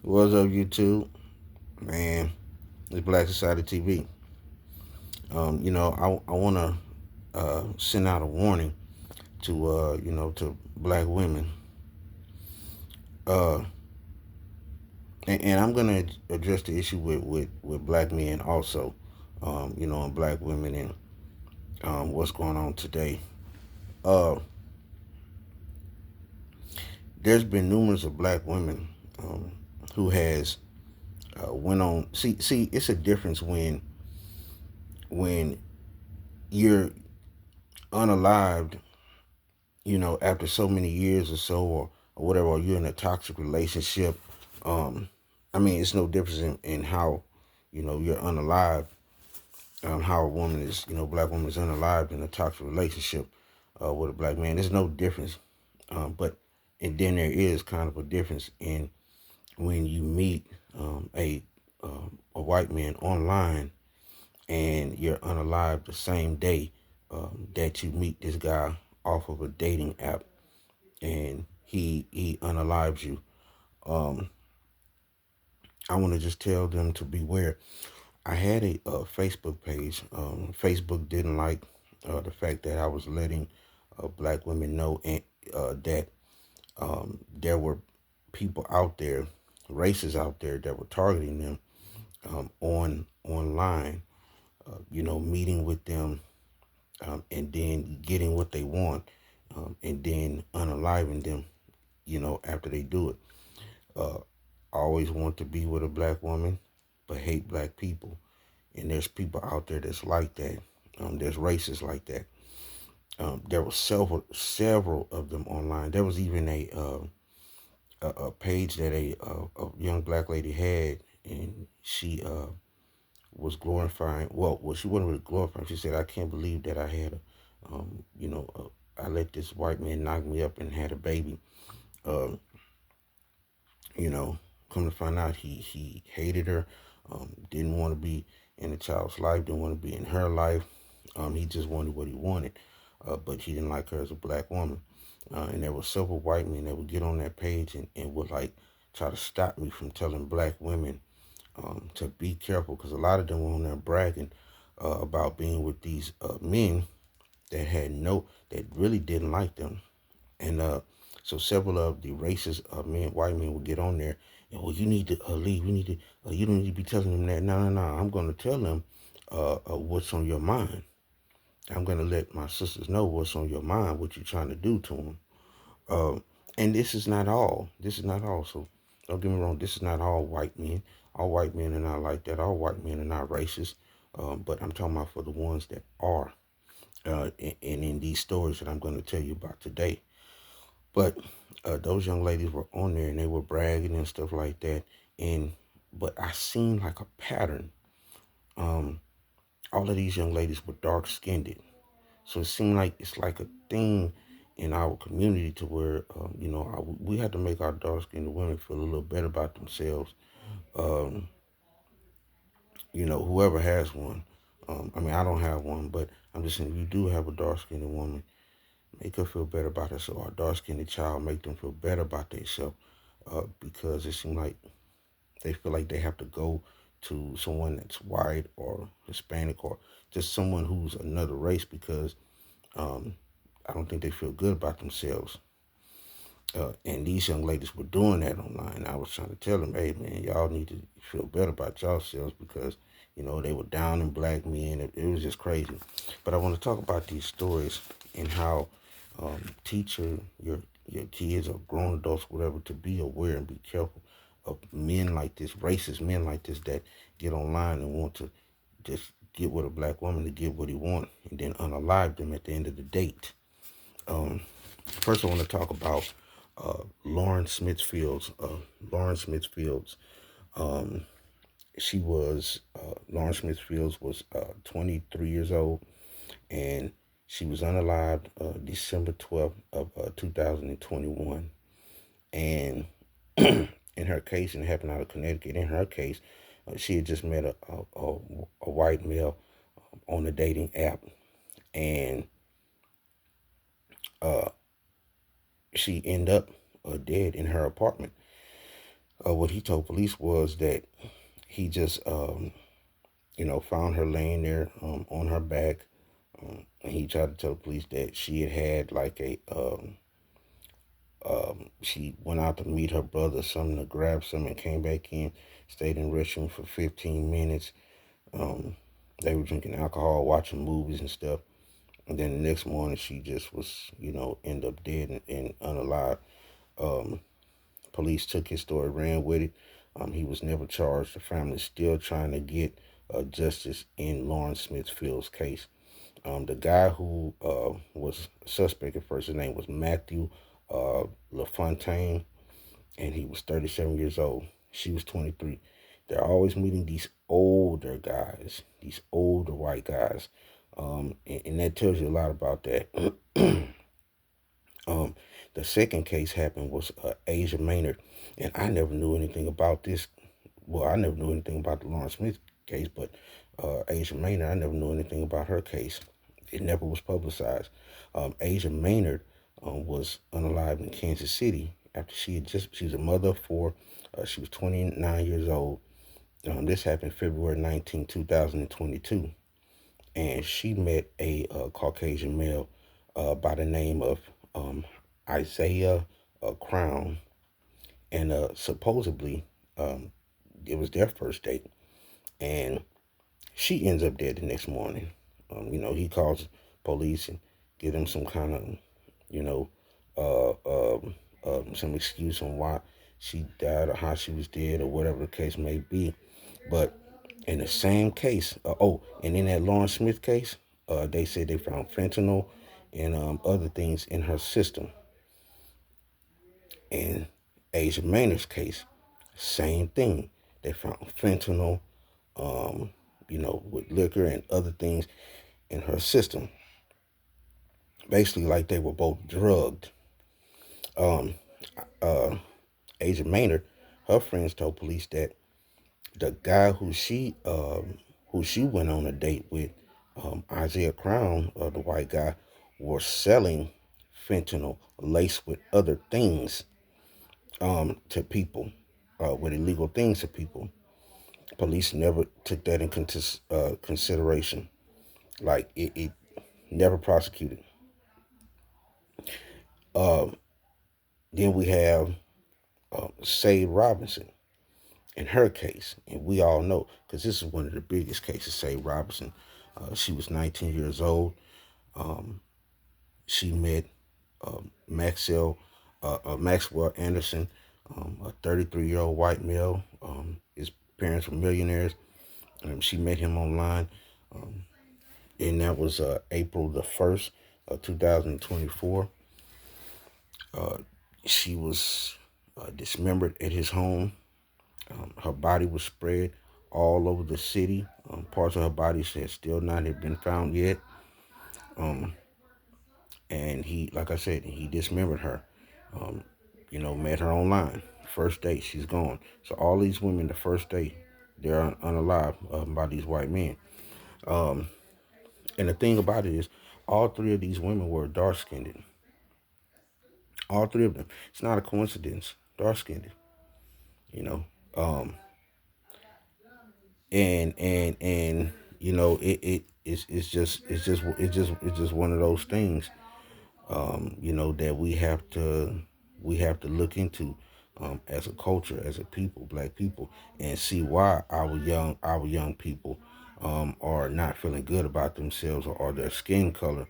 What's up, YouTube? Man, it's Black Society TV. I want to send out a warning to, to black women. Uh, and I'm going to address the issue with black men also, and black women and what's going on today. Uh, there's been numerous of black women um, who has went on. See, it's a difference when you're unalived after so many years or so, or whatever, or you're in a toxic relationship. Um, it's no difference in how, you're unalived, how a woman is, black woman is unalived in a toxic relationship with a black man. There's no difference. But, and then there is kind of a difference in when you meet a white man online and you're unalived the same day that you meet this guy off of a dating app and he unalives you. Um, I want to just tell them to beware. I had a Facebook page. Facebook didn't like the fact that I was letting black women know that there were people out there, races out there that were targeting them online. Meeting with them and then getting what they want, and then unaliving them. After they do it. Uh, always want to be with a black woman, but hate black people. And there's people out there that's like that. There's racists like that. There were several of them online. There was even a page that a young black lady had, and she was glorifying. Well, she wasn't really glorifying. She said, "I can't believe that I had I let this white man knock me up and had a baby." Uh, you know, Come to find out, he hated her, didn't want to be in the child's life, didn't want to be in her life. He just wanted what he wanted, but he didn't like her as a black woman. And there were several white men that would get on that page and would like try to stop me from telling black women to be careful, because a lot of them were on there bragging about being with these men that really didn't like them. And so several of the racist white men would get on there and, well, you need to leave. You need to, you don't need to be telling them that. No, no, no. I'm going to tell them what's on your mind. I'm going to let my sisters know what's on your mind, what you're trying to do to them. And this is not all. This is not all. So don't get me wrong. This is not all white men. All white men are not like that. All white men are not racist. But I'm talking about for the ones that are. And in these stories that I'm going to tell you about today. But those young ladies were on there and they were bragging and stuff like that. And but I seen like a pattern. Um, all of these young ladies were dark skinned, so it seemed like it's like a thing in our community to where we had to make our dark skinned women feel a little better about themselves. Um, whoever has one. I don't have one, but I'm just saying, if you do have a dark skinned woman, make her feel better about herself. Our dark skinned child, make them feel better about themselves, because it seems like they feel like they have to go to someone that's white or Hispanic or just someone who's another race, because um, I don't think they feel good about themselves. And these young ladies were doing that online. I was trying to tell them, hey man, y'all need to feel better about yourselves, because they were down in black men. It was just crazy. But I want to talk about these stories and how teach your kids or grown adults, whatever, to be aware and be careful of men like this, racist men like this, that get online and want to just get with a black woman to get what he want and then unalive them at the end of the date. Um, First, I want to talk about Lauren Smithfields. Lauren Smithfields. Um, Lauren Smithfields was 23 years old, and she was unalived December 12th of 2021. And in her case, and it happened out of Connecticut, in her case, she had just met a white male on a dating app, and uh, she ended up dead in her apartment. What he told police was that he just, found her laying there on her back. And he tried to tell the police that she had like she went out to meet her brother or something to grab some and came back in, stayed in the restroom for 15 minutes. Um, they were drinking alcohol, watching movies and stuff. And then the next morning, she just was, end up dead and unalive. Um, Police took his story, ran with it. He was never charged. The family's still trying to get justice in Lawrence Smithfield's case. The guy who was suspect at first, his name was Matthew LaFontaine, and he was 37 years old. She was 23. They're always meeting these older guys, these older white guys, and that tells you a lot about that. um, the second case happened was Asia Maynard, and I never knew anything about this. Well, I never knew anything about the Lawrence Smith case, but Asia Maynard, I never knew anything about her case. It never was publicized. Asia Maynard was unalived in Kansas City after she was a mother of four. She was 29 years old. This happened February 19, 2022. And she met a Caucasian male by the name of Isaiah Crown. And supposedly, it was their first date. And she ends up dead the next morning. He calls police and give them some kind of, you know, some excuse on why she died or how she was dead or whatever the case may be. But in the same case, and in that Lawrence Smith case, they said they found fentanyl and other things in her system. In Asia Maynard's case, same thing. They found fentanyl, with liquor and other things in her system. Basically, like they were both drugged. Um, uh, Asia Maynard, her friends told police that the guy who she went on a date with, Isaiah Crown, the white guy, was selling fentanyl laced with other things to people, with illegal things to people. Police never took that in consideration. Like it never prosecuted. Uh, then we have Sade Robinson in her case, and we all know because this is one of the biggest cases. Sade Robinson, she was 19 years old. Um, she met Maxwell Anderson, a 33-year-old white male. His parents were millionaires. She met him online, um, and that was April the 1st, 2024. Uh, she was dismembered at his home. Her body was spread all over the city. Parts of her body had still not have been found yet. Um, and he, like I said, he dismembered her. Um, met her online. First date, she's gone. So all these women, the first date, they're unalive by these white men. Um, and the thing about it is, all three of these women were dark skinned. All three of them. It's not a coincidence. Dark skinned. You know. Um, and it's just one of those things that we have to look into as a culture, as a people, black people, and see why our young people are not feeling good about themselves, or their skin color.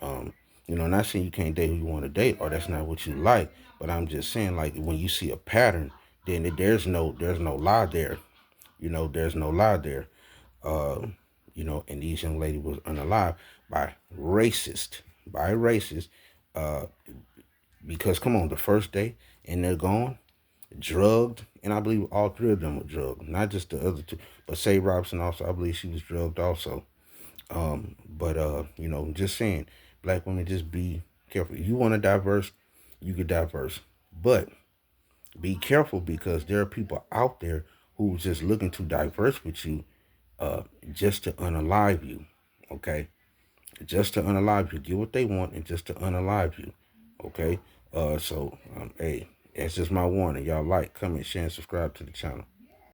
um not saying you can't date who you want to date, or that's not what you like, but I'm just saying, like, when you see a pattern, then there's no lie there. There's no lie there. uh, and these young lady was unalive by racist, uh, because come on, the first day and they're gone, drugged, and I believe all three of them were drugged, not just the other two, but Say Robinson also, I believe she was drugged also. But just saying, black women, just be careful. If you want to diverse, you can diverse, but be careful because there are people out there who's just looking to diverse with you, uh, just to unalive you. Okay, just to unalive you, get what they want, and just to unalive you. Okay, hey, That's just my warning. Y'all like, comment, share, and subscribe to the channel.